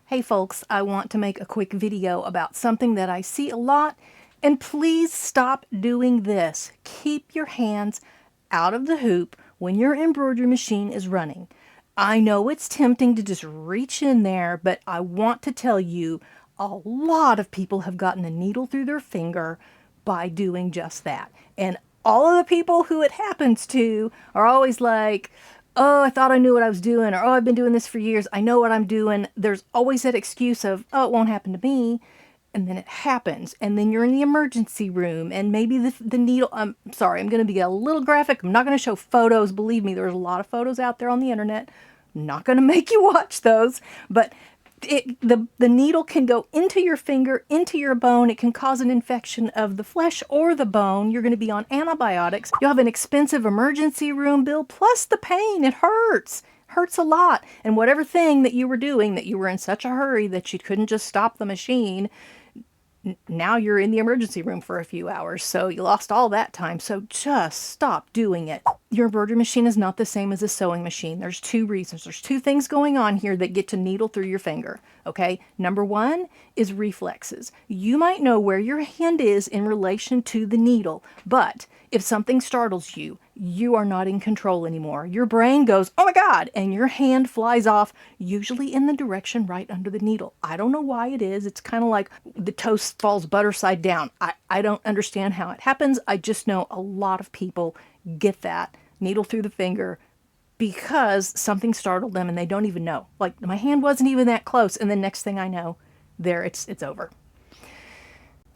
Hey folks, I want to make a quick video about something that I see a lot, and please stop doing this. Keep your hands out of the hoop when your embroidery machine is running. I know it's tempting to just reach in there, but I want to tell you a lot of people have gotten a needle through their finger by doing just that. And all of the people who it happens to are always like, oh, I thought I knew what I was doing, or oh, I've been doing this for years. I know what I'm doing. There's always that excuse of, oh, it won't happen to me. And then it happens. And then you're in the emergency room and maybe the needle, I'm sorry, I'm going to be a little graphic. I'm not going to show photos. Believe me, there's a lot of photos out there on the internet. I'm not going to make you watch those, but the needle can go into your finger, into your bone. It can cause an infection of the flesh or the bone. You're going to be on antibiotics. You'll have an expensive emergency room bill, plus the pain. It hurts. Hurts a lot. And whatever thing that you were doing, that you were in such a hurry that you couldn't just stop the machine, now you're in the emergency room for a few hours, so you lost all that time. So just stop doing it. Your embroidery machine is not the same as a sewing machine. There's two reasons. There's two things going on here that get to needle through your finger. Okay, number one is reflexes. You might know where your hand is in relation to the needle, but if something startles you, you are not in control anymore. Your brain goes, oh my God, and your hand flies off, usually in the direction right under the needle. I don't know why it is. It's kind of like the toast falls butter side down. I don't understand how it happens. I just know a lot of people get that needle through the finger because something startled them and they don't even know. Like, my hand wasn't even that close, and the next thing I know, there, it's over.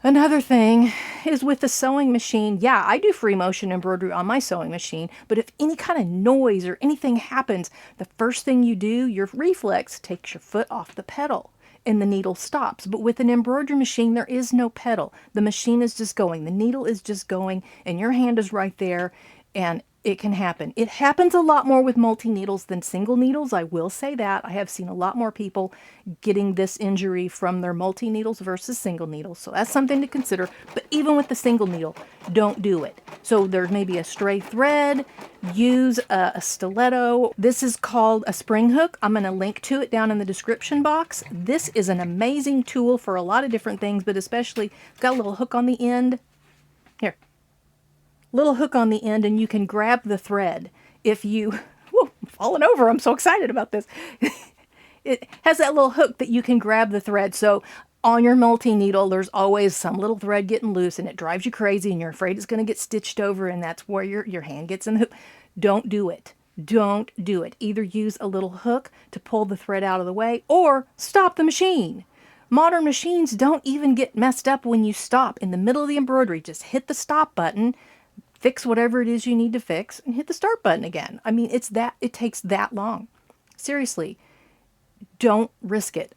Another thing is with the sewing machine. Yeah, I do free motion embroidery on my sewing machine, but if any kind of noise or anything happens, the first thing you do, your reflex takes your foot off the pedal and the needle stops. But with an embroidery machine, there is no pedal. The machine is just going. The needle is just going, and your hand is right there, and it can happen. It happens a lot more with multi-needles than single needles. I will say that. I have seen a lot more people getting this injury from their multi-needles versus single needles. So that's something to consider. But even with the single needle, don't do it. So there may be a stray thread. Use a stiletto. This is called a spring hook. I'm going to link to it down in the description box. This is an amazing tool for a lot of different things, but especially it's got a little hook on the end. Here. Little hook on the end, and you can grab the thread. If you, whoa, I'm falling over, I'm so excited about this. It has that little hook that you can grab the thread. So on your multi-needle, there's always some little thread getting loose, and it drives you crazy, and you're afraid it's going to get stitched over, and that's where your hand gets in the hoop. Don't do it. Don't do it. Either use a little hook to pull the thread out of the way, or stop the machine. Modern machines don't even get messed up when you stop. In the middle of the embroidery, just hit the stop button, fix whatever it is you need to fix, and hit the start button again. I mean, it takes that long. Seriously, don't risk it.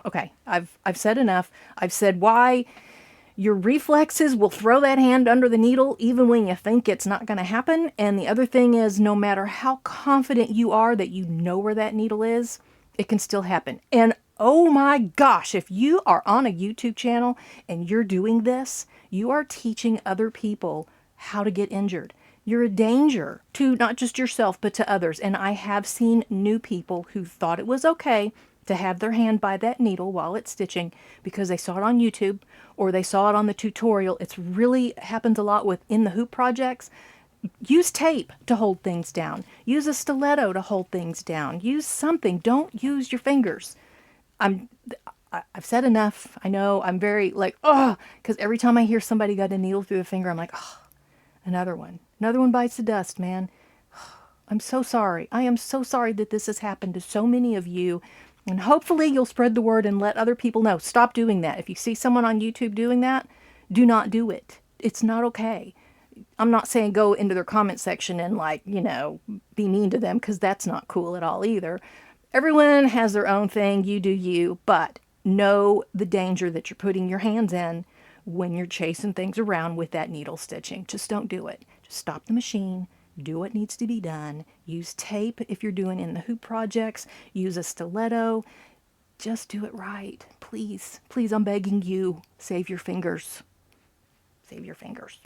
Okay. I've said enough. I've said why your reflexes will throw that hand under the needle even when you think it's not going to happen. And the other thing is, no matter how confident you are that you know where that needle is, it can still happen. And oh my gosh, if you are on a YouTube channel and you're doing this, you are teaching other people how to get injured. You're a danger to not just yourself, but to others. And I have seen new people who thought it was okay to have their hand by that needle while it's stitching because they saw it on YouTube or they saw it on the tutorial. It's really happens a lot with in the hoop projects. Use tape to hold things down. Use a stiletto to hold things down. Use something. Don't use your fingers. I've said enough. I know I'm very like, oh, because every time I hear somebody got a needle through the finger, I'm like, oh, another one. Another one bites the dust, man. I'm so sorry. I am so sorry that this has happened to so many of you. And hopefully you'll spread the word and let other people know. Stop doing that. If you see someone on YouTube doing that, do not do it. It's not okay. I'm not saying go into their comment section and like, be mean to them, because that's not cool at all either. Everyone has their own thing. You do you, but know the danger that you're putting your hands in when you're chasing things around with that needle stitching. Just don't do it. Just stop the machine. Do what needs to be done. Use tape if you're doing in the hoop projects. Use a stiletto. Just do it right. Please, please, I'm begging you. Save your fingers. Save your fingers.